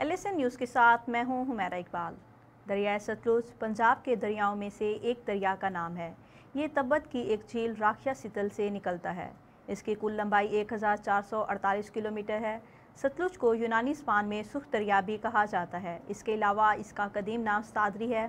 LSN news के साथ मैं हूं हुमैरा इकबाल। दरियाए सतलुज पंजाब के दरियाओं में से एक दरिया का नाम है। ये तिब्बत की एक झील राखिया सितल से निकलता है। इसकी कुल लंबाई 1448 किलोमीटर है। सतलुज को यूनानी ज़बान में सुख दरिया भी कहा जाता है। इसके अलावा इसका कदीम नाम सादरी है।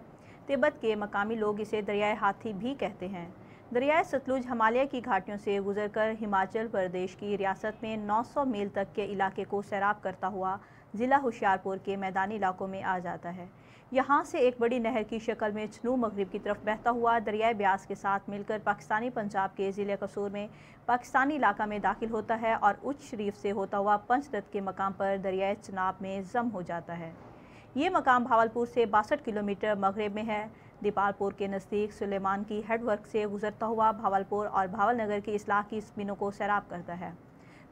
तिब्बत के मकामी लोग इसे दरियाए हाथी भी कहते हैं। दरियाए सतलुज हिमालय की घाटियों से गुजरकर हिमाचल प्रदेश की रियासत में 900 मील तक के इलाके को सैराब करता हुआ ज़िला होशियारपुर के मैदानी इलाकों में आ जाता है। यहाँ से एक बड़ी नहर की शक्ल में जनूब मगरिब की तरफ बहता हुआ दरियाए ब्यास के साथ मिलकर पाकिस्तानी पंजाब के ज़िले कसूर में पाकिस्तानी इलाका में दाखिल होता है और उच्च शरीफ से होता हुआ पंचदत के मकाम पर दरियाए चनाब में जम हो जाता है। ये मकाम भावलपुर से 62 किलोमीटर मगरब में है। दीपालपुर के नज़दीक सुलेमान की हेडवर्क से गुजरता हुआ भावलपुर और भावलनगर की इस्लाह की ज़मीनों को सैराब करता है।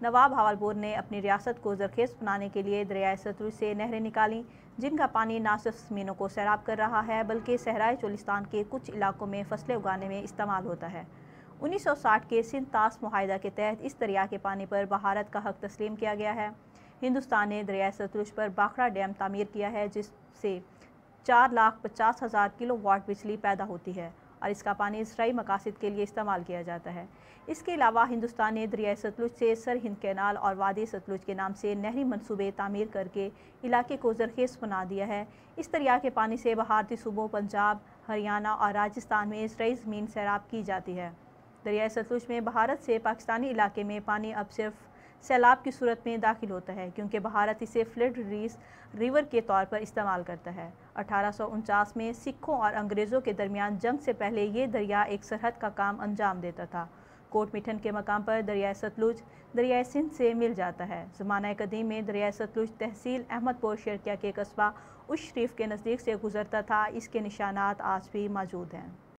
नवाब भावलपुर ने अपनी रियासत को ज़रखेज़ बनाने के लिए दरियाए सतलुज से नहरें निकालीं, जिनका पानी न सिर्फ ज़मीनों को सैराब कर रहा है बल्कि सहराए चोलिस्तान के कुछ इलाकों में फसलें उगाने में इस्तेमाल होता है। 1960 के सिंध-तास मुआहदा के तहत इस दरिया के पानी पर बहारत का हक तस्लीम किया गया है। हिंदुस्तान ने दरियाए सतलुज पर बाखड़ा डैम तामीर किया है, जिससे 4,50,000 किलोवाट बिजली पैदा होती है और इसका पानी ज़राई मकासद के लिए इस्तेमाल किया जाता है। इसके अलावा हिंदुस्तान ने दरियाए सतलुज से सर हिंद कैनाल और वादी सतलुज के नाम से नहरी मनसूबे तामीर करके इलाके को ज़रखेज़ बना दिया है। इस दरिया के पानी से बहारती सूबों पंजाब, हरियाणा और राजस्थान में ज़राई ज़मीन सैराब की जाती है। दरियाए सतलुज में बहारत से पाकिस्तानी इलाके में पानी अब सिर्फ सैलाब की सूरत में दाखिल होता है, क्योंकि बहारत इसे फ्लड रिवर के तौर पर इस्तेमाल करता है। 1849 में सिखों और अंग्रेज़ों के दरमियान जंग से पहले ये दरिया एक सरहद का काम अंजाम देता था। कोट मिठन के मकाम पर दरियाए सतलुज दरियाए सिंध से मिल जाता है। ज़माना कदीम में दरियाए सतलुज तहसील अहमदपुर शर्किया के कस्बा उश शरीफ के नज़दीक से गुजरता था। इसके निशानात आज भी मौजूद हैं।